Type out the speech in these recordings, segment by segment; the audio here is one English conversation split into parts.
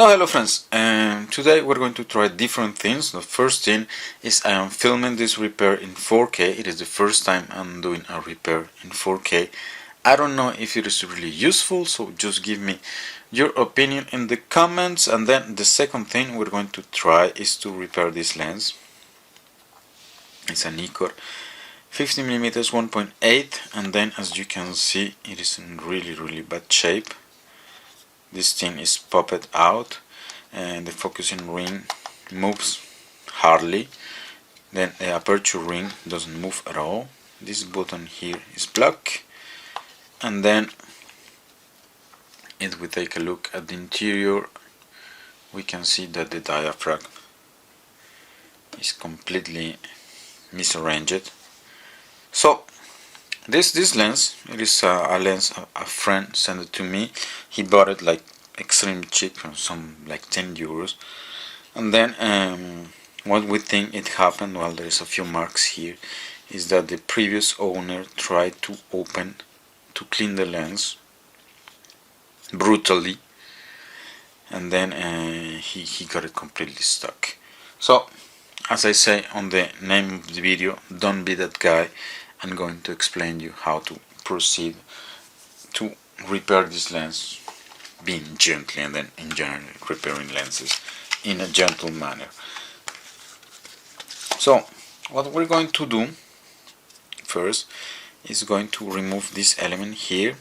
So hello friends, today we're going to try different things. The first thing is I am filming this repair in 4K. It is the first time I'm doing a repair in 4K. I don't know if it is really useful, so just give me your opinion in the comments. And then the second thing we're going to try is to repair this lens. It's a Nikkor 50mm 1.8, and then as you can see it is in really bad shape. This thing is popped out and the focusing ring moves hardly. Then the aperture ring doesn't move at all. This button here is blocked, and then if we take a look at the interior, we can see that the diaphragm is completely misarranged. So this lens, it is a lens a friend sent it to me. He bought it like extremely cheap, from some like 10 euros. And then what we think it happened, well, there is a few marks here, is that the previous owner tried to clean the lens brutally, and then he got it completely stuck. So as I say on the name of the video, don't be that guy. I'm going to explain you how to proceed to repair this lens, being gently, and then in general repairing lenses in a gentle manner. So what we're going to do first is going to remove this element here,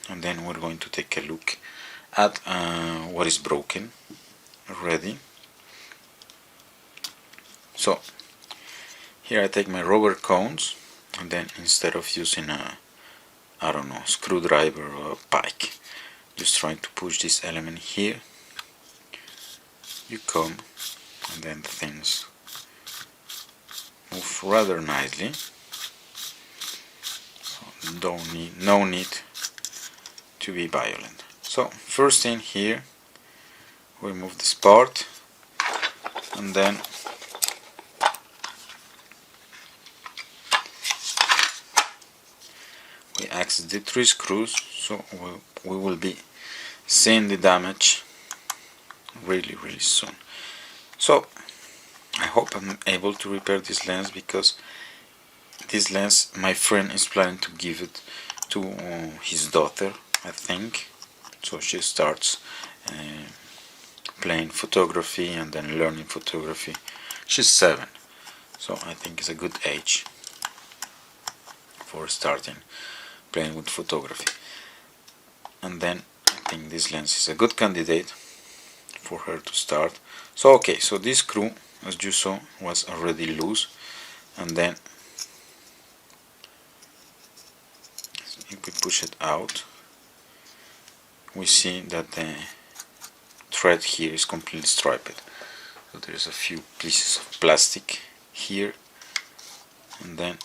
and then we're going to take a look at what is broken already. So here I take my rubber cones, and then instead of using a, I don't know, screwdriver or a pike, just trying to push this element here. You come, and then the things move rather nicely. So no need to be violent. So first thing here, we remove this part, and then we access the 3 screws, so we will be seeing the damage really soon. So I hope I'm able to repair this lens, because this lens my friend is planning to give it to his daughter, I think. So she starts playing photography and then learning photography. She's 7, so I think it's a good age for starting playing with photography. And then I think this lens is a good candidate for her to start. So okay, so this screw, as you saw, was already loose, and then if we push it out, we see that the thread here is completely striped. So there's a few pieces of plastic here, and then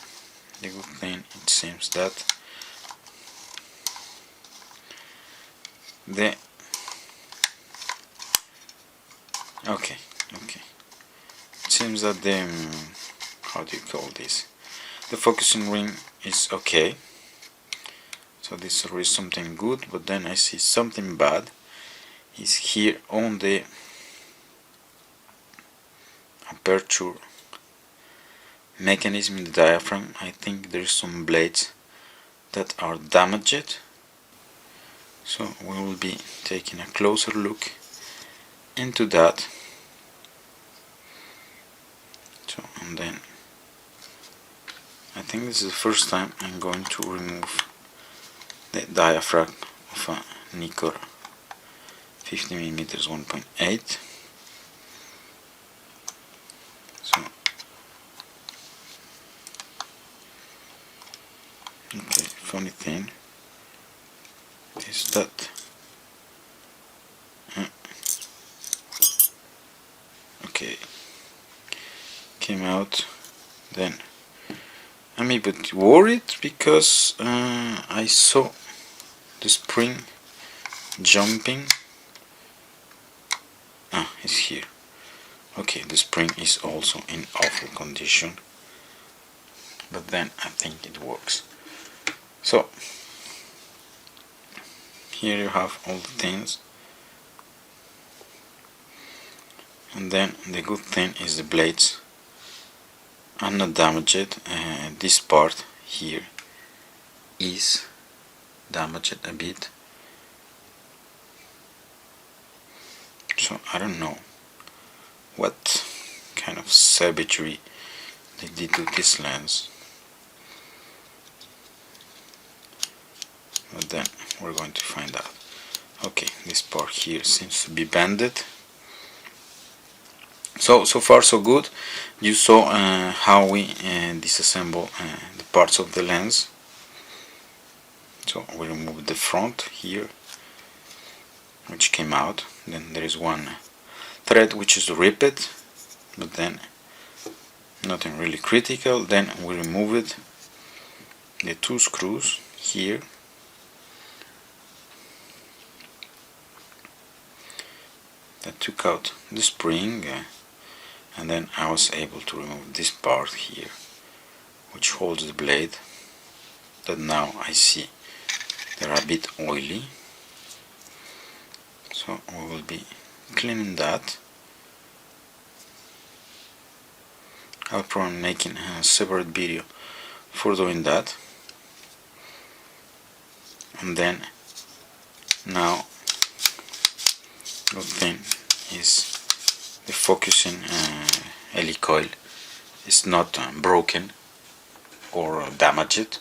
the good thing, it seems that it seems that the how do you call this, the focusing ring is okay. So this is already something good, but then I see something bad is here on the aperture mechanism in the diaphragm. I think there's some blades that are damaged. So we will be taking a closer look into that. So, and then I think this is the first time I'm going to remove the diaphragm of a Nikkor 50mm 1.8. So okay, funny thing is that okay, came out. Then I'm a bit worried because I saw the spring jumping. It's here. Okay, the spring is also in awful condition, but then I think it works. So here you have all the things. And then the good thing is the blades are not damaged. This part here is damaged a bit, so I don't know what kind of savagery they did to this lens, but then we're going to find out. Okay, this part here seems to be bended. So far so good. You saw how we disassemble the parts of the lens. So we remove the front here, which came out. Then there is one thread which is ripped, but then nothing really critical. Then we removed the two screws here. That took out the spring, and then I was able to remove this part here, which holds the blade, that now I see they're a bit oily, so we will be cleaning that. I'll probably make a separate video for doing that. And then now good thing is the focusing helicoil is not broken or damaged.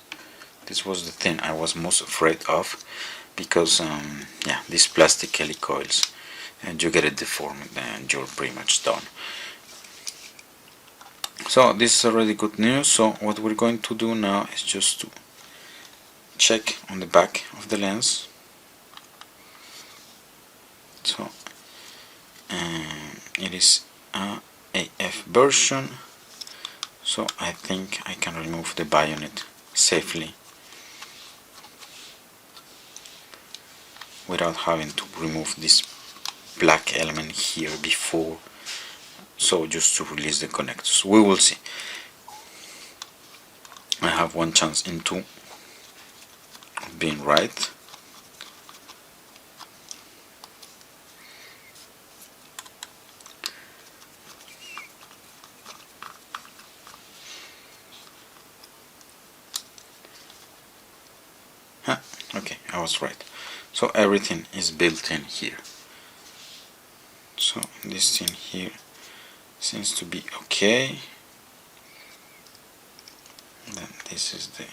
This was the thing I was most afraid of, because yeah, these plastic helicoils, and you get it deformed and you're pretty much done. So this is already good news. So what we're going to do now is just to check on the back of the lens. So it is a AF version, so I think I can remove the bayonet safely without having to remove this black element here before, so just to release the connectors. We will see. I have one chance in two of being right. Okay, I was right. So everything is built in here. So this thing here seems to be okay. Then this is the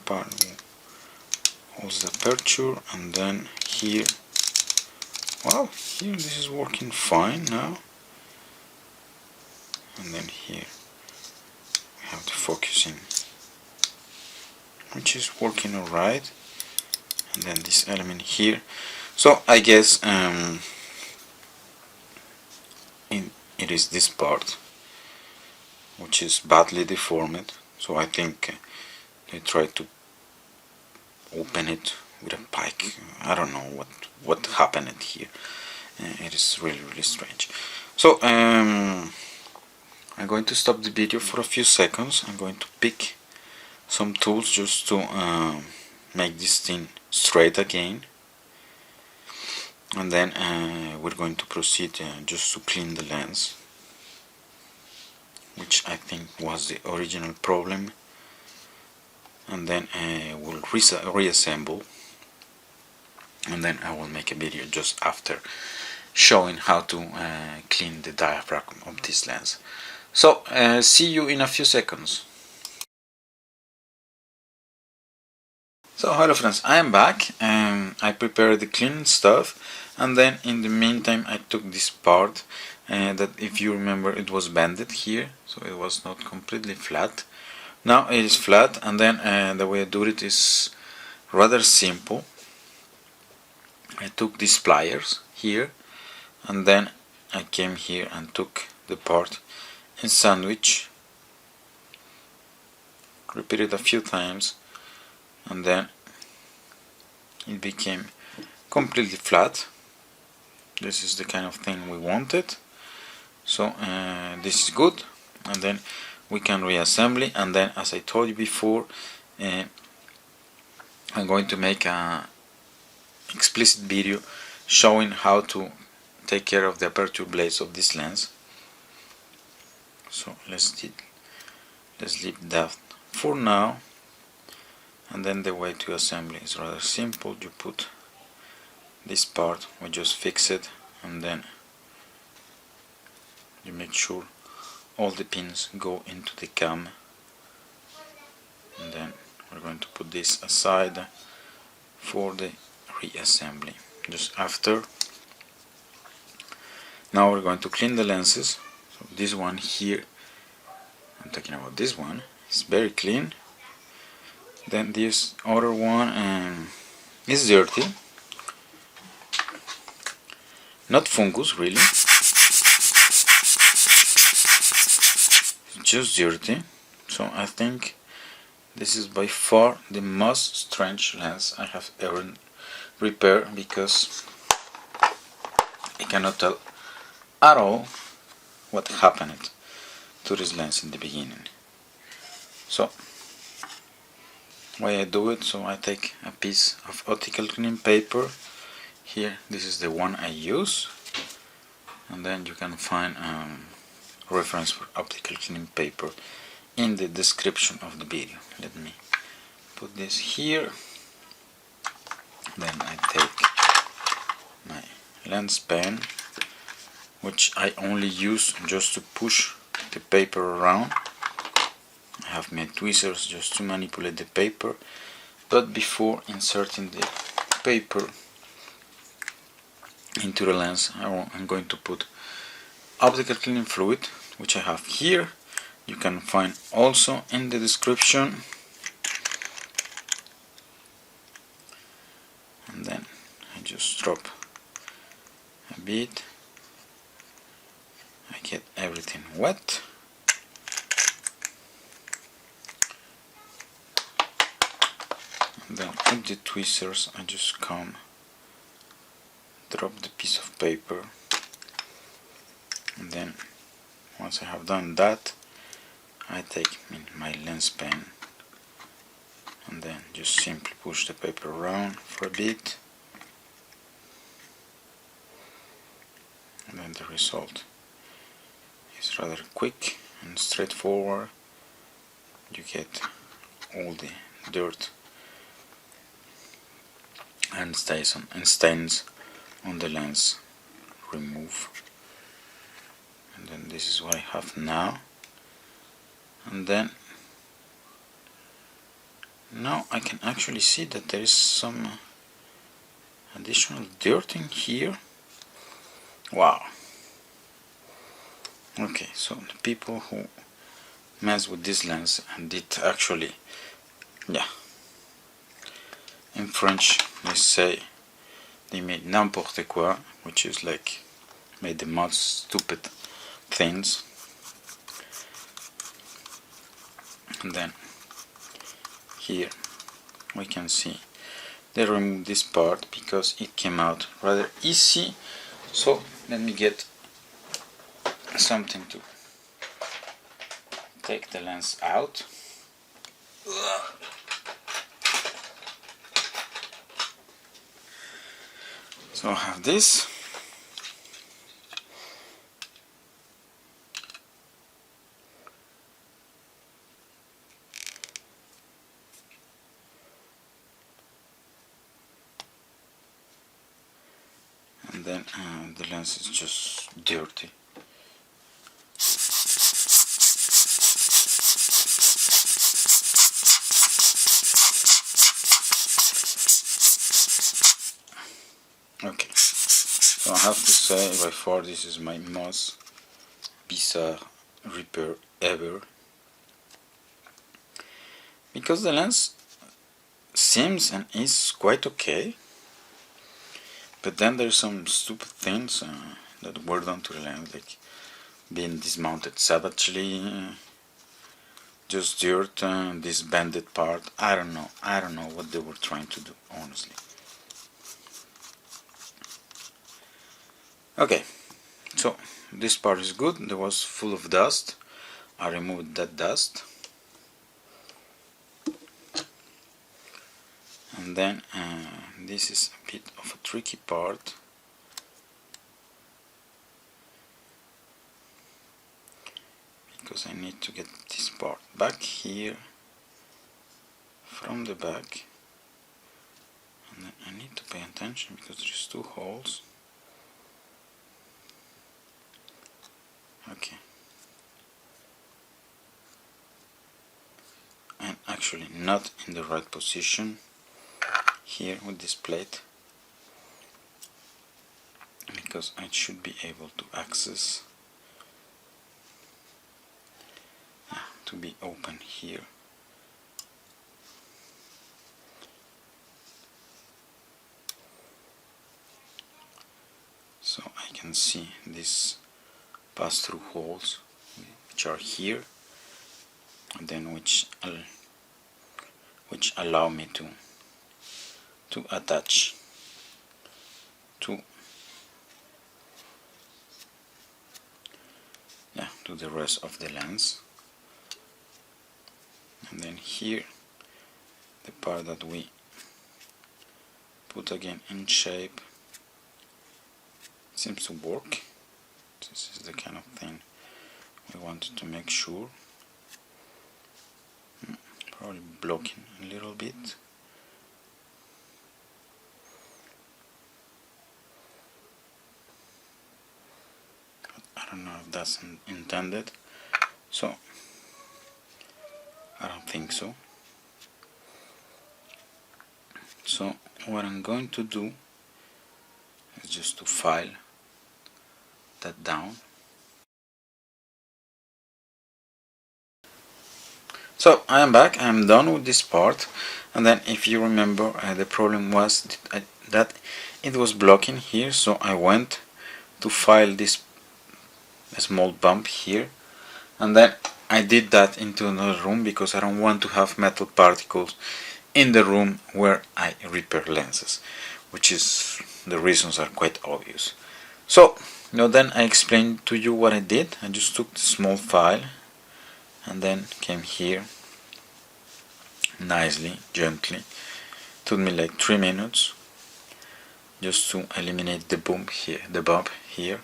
part that holds the aperture, and then here, well, here this is working fine now. And then here we have the focusing, which is working alright, and then this element here. So I guess it is this part which is badly deformed. So I think they tried to open it with a pike. I don't know what happened here. It is really strange. So I'm going to stop the video for a few seconds. I'm going to pick some tools just to make this thing straight again, and then we're going to proceed just to clean the lens, which I think was the original problem, and then we'll reassemble, and then I will make a video just after showing how to clean the diaphragm of this lens. So see you in a few seconds. So hello friends, I am back. I prepared the cleaning stuff, and then in the meantime I took this part that, if you remember, it was bended here, so it was not completely flat. Now it is flat, and then the way I do it is rather simple. I took these pliers here, and then I came here and took the part in sandwich, repeated a few times, and then it became completely flat. This is the kind of thing we wanted, so this is good. And then we can reassembly, and then, as I told you before, I'm going to make a explicit video showing how to take care of the aperture blades of this lens. So let's leave that for now. And then the way to assembly is rather simple. You put this part, we just fix it, and then you make sure all the pins go into the cam, and then we're going to put this aside for the reassembly just after. Now we're going to clean the lenses. So this one here, I'm talking about this one, is very clean. Then this other one is dirty, not fungus really, just dirty. So I think this is by far the most strange lens I have ever repaired, because I cannot tell at all what happened to this lens in the beginning. So why I do it, so I take a piece of optical cleaning paper. Here, this is the one I use, and then you can find reference for optical cleaning paper in the description of the video. Let me put this here. Then I take my lens pen, which I only use just to push the paper around. I have my tweezers just to manipulate the paper, but before inserting the paper into the lens, I'm going to put optical cleaning fluid, which I have here. You can find also in the description. And then I just drop a bit. I get everything wet. And then with the tweezers I just come, drop the piece of paper, and then once I have done that, I take my lens pen and then just simply push the paper around for a bit, and then the result is rather quick and straightforward. You get all the dirt and stains on the lens remove. And then this is what I have now. And then now I can actually see that there is some additional dirt in here. Wow. Okay, so the people who mess with this lens and did actually, yeah, in French they say they made n'importe quoi, which is like made the most stupid things. And then here we can see they removed this part because it came out rather easy. So let me get something to take the lens out. So I have this. And then the lens is just dirty. Okay, so I have to say by far this is my most bizarre repair ever, because the lens seems and is quite okay, but then there's some stupid things that were done to the lens, like being dismounted savagely, just dirt, this banded part. I don't know what they were trying to do, honestly. Okay, so this part is good. There was full of dust. I removed that dust, and then this is a bit of a tricky part. because I need to get this part back here from the back, and then I need to pay attention because there's two holes. Okay, I'm actually not in the right position here with this plate, because I should be able to access, to be open here. So I can see these pass-through holes which are here, and then which allow me to attach to the rest of the lens. And then here, the part that we put again in shape seems to work. This is the kind of thing we wanted to make sure. Probably blocking a little bit. I don't know if that's intended, so I don't think so. So what I'm going to do is just to file that down. So I am back, I am done with this part, and then if you remember, the problem was that it was blocking here, so I went to file this small bump here, and then I did that into another room because I don't want to have metal particles in the room where I repair lenses, which is, the reasons are quite obvious. So now then I explained to you what I did. I just took the small file and then came here nicely, gently. Took me like 3 minutes just to eliminate the bump here,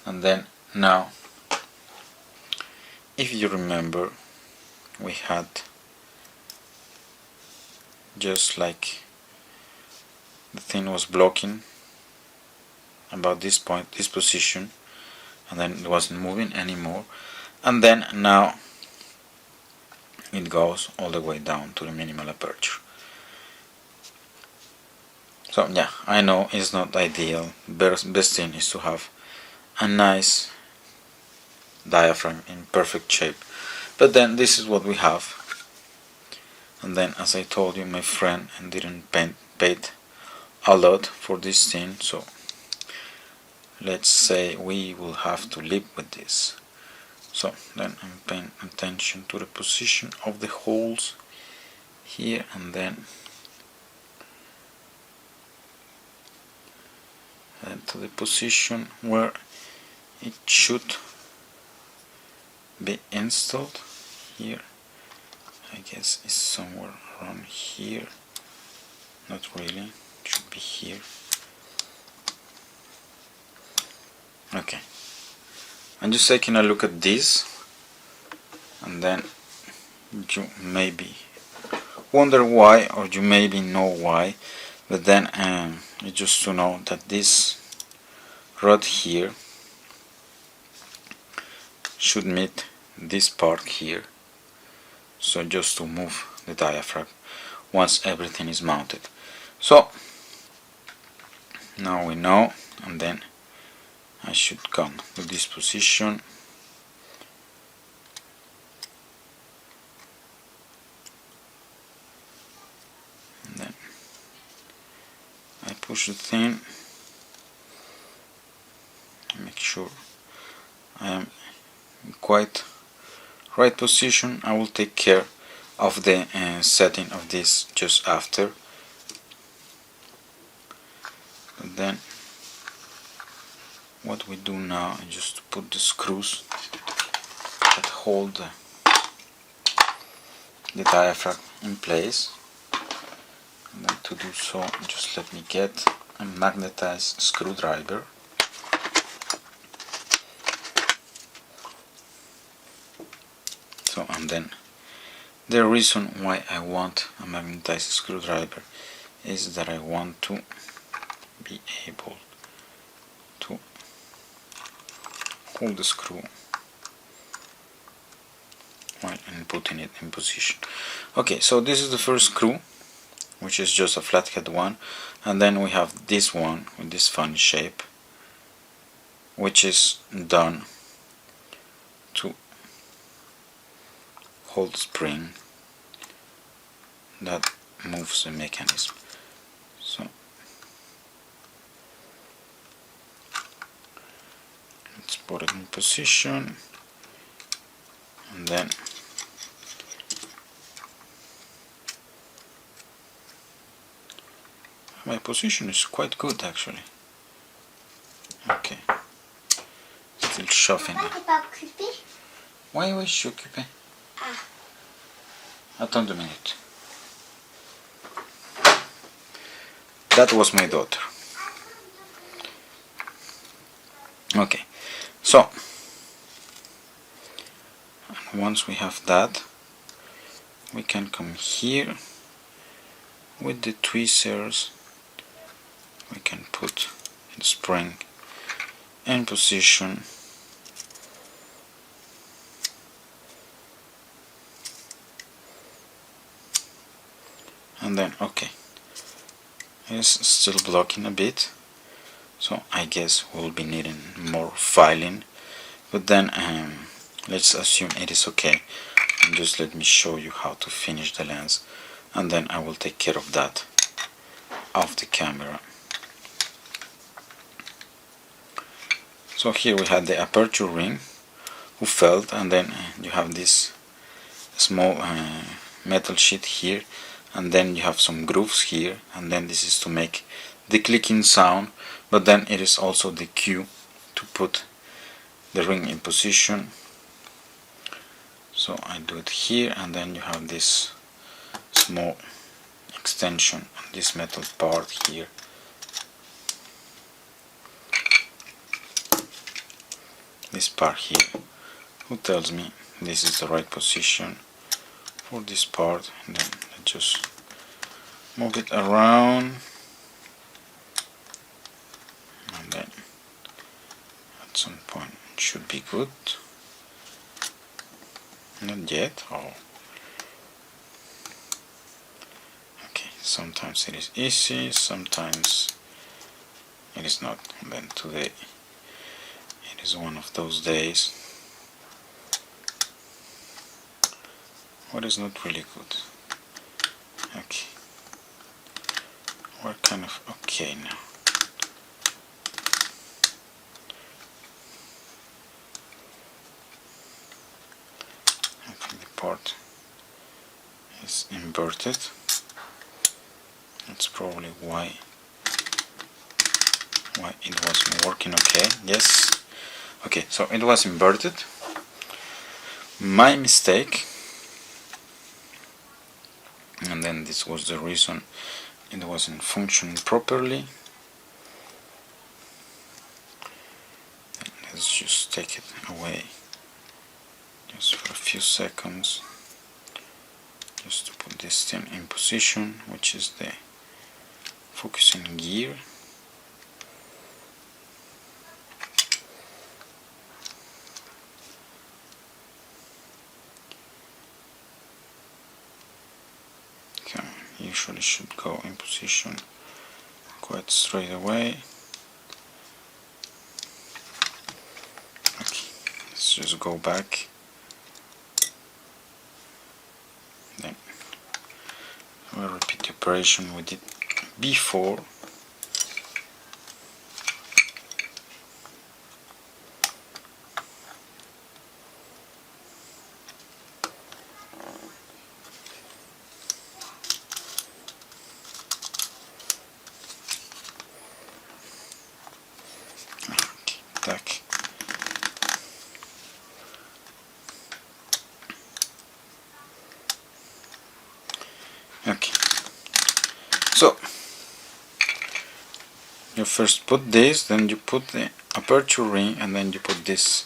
and then now, if you remember, we had just like the thing was blocking about this point, this position, and then it wasn't moving anymore, and then now it goes all the way down to the minimal aperture. So yeah, I know it's not ideal. Best thing is to have a nice diaphragm in perfect shape, but then this is what we have. And then, as I told you, my friend didn't pay a lot for this thing, so let's say we will have to live with this. So then I'm paying attention to the position of the holes here, and then to the position where it should be installed here. I guess it's somewhere around here. Not really, it should be here. Okay, I'm just taking a look at this, and then you maybe wonder why, or you maybe know why, but then just to know that this rod here should meet this part here, so just to move the diaphragm once everything is mounted. So now we know, and then I should come to this position, and then I push the thing, make sure I am in quite right position. I will take care of the setting of this just after. But then what we do now is just to put the screws that hold the diaphragm in place, and then to do so, just let me get a magnetized screwdriver. So, and then the reason why I want a magnetized screwdriver is that I want to be able to hold the screw while putting it in position. Okay, so this is the first screw, which is just a flathead one, and then we have this one with this funny shape, which is done to hold the spring that moves the mechanism. So let's put it in position, and then my position is quite good actually. Okay, still shuffling. Ouais, oui, je suis occupé. Attends 2 minutes. That was my daughter. Okay, so once we have that, we can come here with the tweezers. We can put the spring in position, and then okay, it's still blocking a bit, so I guess we'll be needing more filing, but then let's assume it is okay, and just let me show you how to finish the lens, and then I will take care of that off the camera. So here we had the aperture ring who felt, and then you have this small metal sheet here, and then you have some grooves here, and then this is to make the clicking sound, but then it is also the cue to put the ring in position. So I do it here, and then you have this small extension on this metal part here. This part here, who tells me this is the right position for this part, and then I just move it around, and then at some point it should be good. Not yet. Oh, okay, sometimes it is easy, sometimes it is not, and then today it is one of those days what is not really good. Okay, we're kind of okay now. I think the part is inverted. That's probably why it wasn't working okay. Yes. Okay, so it was inverted. My mistake. And then this was the reason it wasn't functioning properly. Let's just take it away just for a few seconds, just to put this thing in position, which is the focusing gear. Usually should go in position quite straight away. Okay, let's just go back. Then we'll repeat the operation we did before. Так. Okay. So you first put this, then you put the aperture ring, and then you put this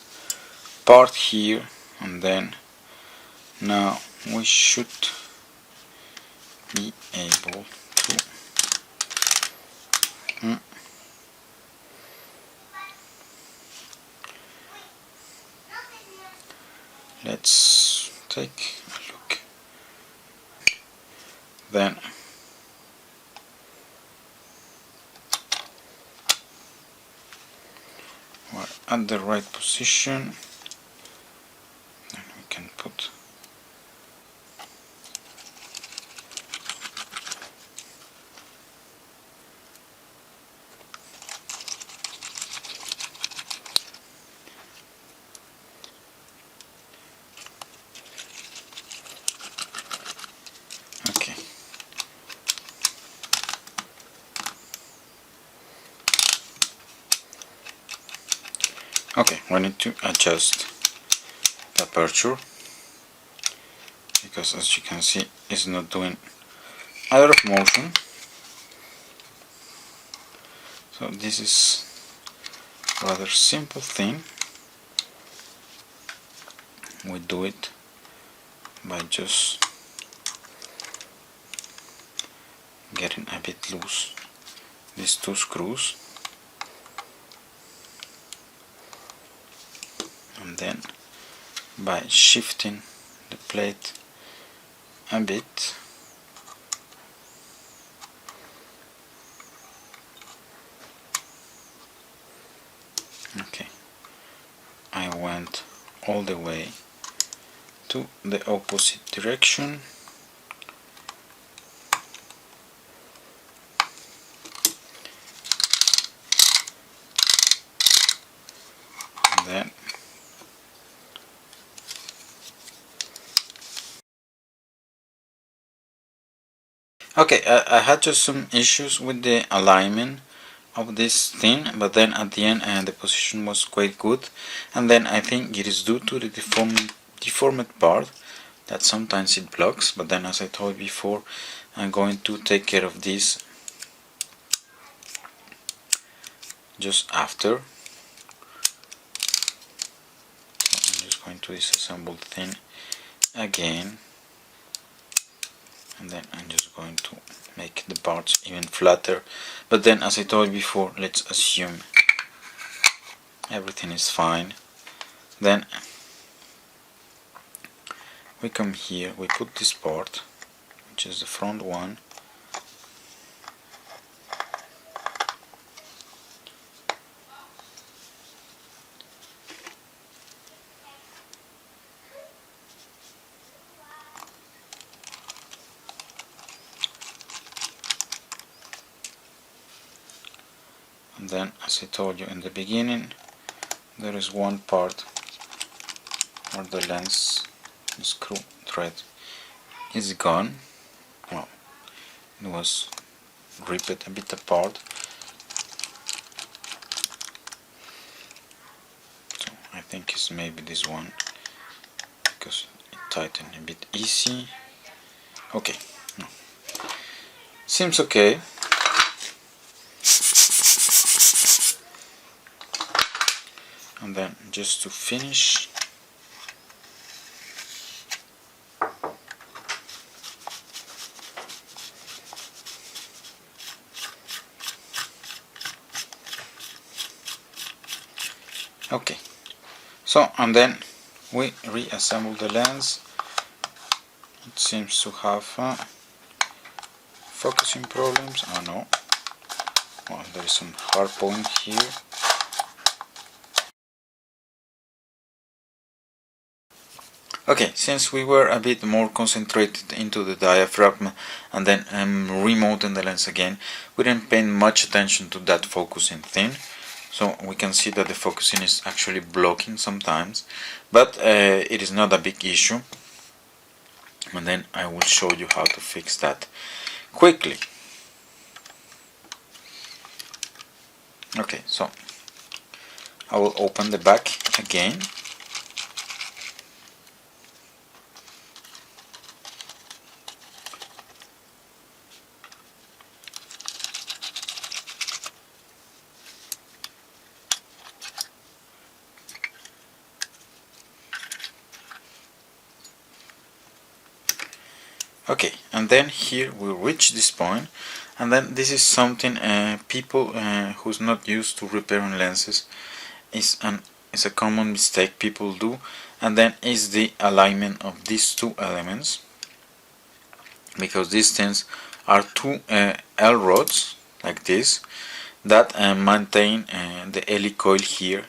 part here, and then Now we should be able to let's take a look. Then we're at the right position, and we can put okay. Okay, we need to adjust the aperture because, as you can see, it's not doing a lot of motion. So this is a rather simple thing. We do it by just getting a bit loose these two screws, and then by shifting the plate a bit. Okay, I went all the way to the opposite direction. And then okay, I had just some issues with the alignment of this thing, but then at the end the position was quite good, and then I think it is due to the deformed part that sometimes it blocks, but then, as I told before, I'm going to take care of this just after. So I'm just going to disassemble the thing again, and then I'm just going to make the parts even flatter. But then, as I told before, let's assume everything is fine. Then we come here, we put this part, which is the front one, and then, as I told you in the beginning, there is one part where the lens, the screw thread, is gone. Well, it was ripped a bit apart, so I think it's maybe this one, because it tightened a bit easy. Okay, no. Seems okay. And then, just to finish, okay, so, and then we reassemble the lens. It seems to have focusing problems. Oh no, well, there is some hard point here. Okay, since we were a bit more concentrated into the diaphragm and then remounting the lens again, we didn't pay much attention to that focusing thing. So we can see that the focusing is actually blocking sometimes, but it is not a big issue. And then I will show you how to fix that quickly. Okay, so I will open the back again. Okay, and then here we reach this point, and then this is something people who's not used to repairing lenses is a common mistake people do, and then is the alignment of these two elements, because these things are two L rods like this that maintain the helicoil here,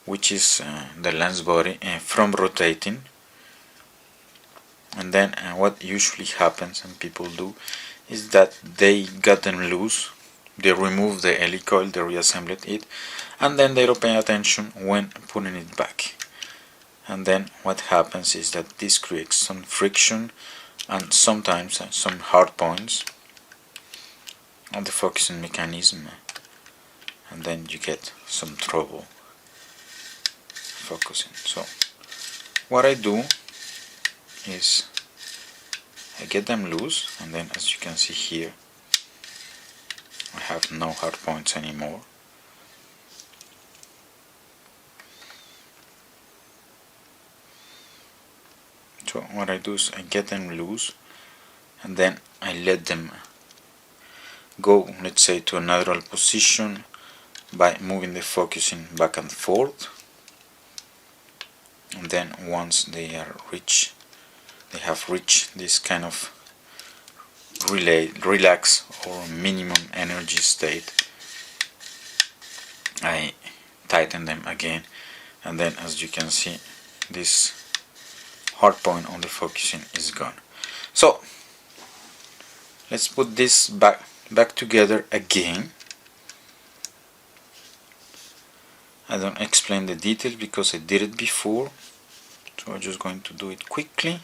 which is the lens body, from rotating. And then what usually happens and people do is that they got them loose, they remove the helicoil, they reassemble it, and then they don't pay attention when putting it back. And then what happens is that this creates some friction and sometimes some hard points on the focusing mechanism, and then you get some trouble focusing. So what I do is I get them loose, and then as you can see here I have no hard points anymore. So what I do is I get them loose, and then I let them go, let's say, to a natural position by moving the focusing back and forth. And then once they have reached this kind of relax or minimum energy state, I tighten them again, and then as you can see, this hard point on the focusing is gone. So let's put this back together again. I don't explain the details because I did it before, so I'm just going to do it quickly.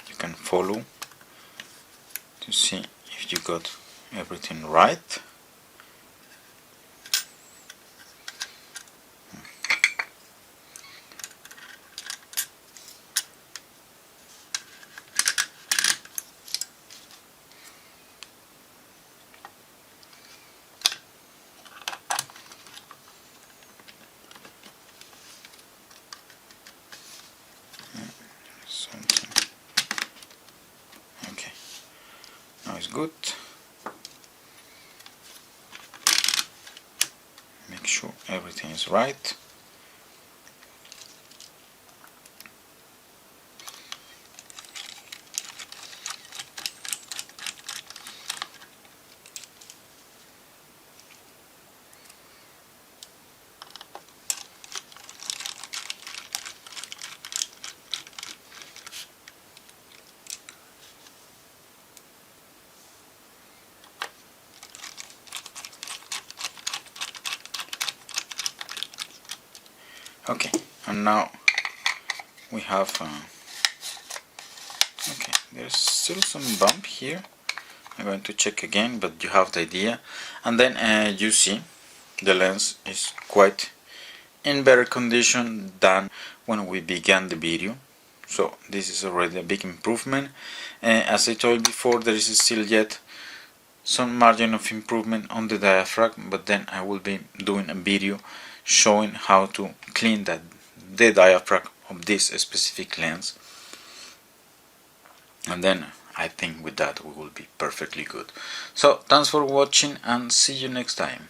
You can follow to see if you got everything right. Okay, now it's good. Make sure everything is right. Okay, and now we have okay, there's still some bump here. I'm going to check again, but you have the idea. And then you see the lens is quite in better condition than when we began the video. So this is already a big improvement. As I told before, there is still yet some margin of improvement on the diaphragm, but then I will be doing a video showing how to clean the diaphragm of this specific lens, and then I think with that we will be perfectly good. So thanks for watching and see you next time.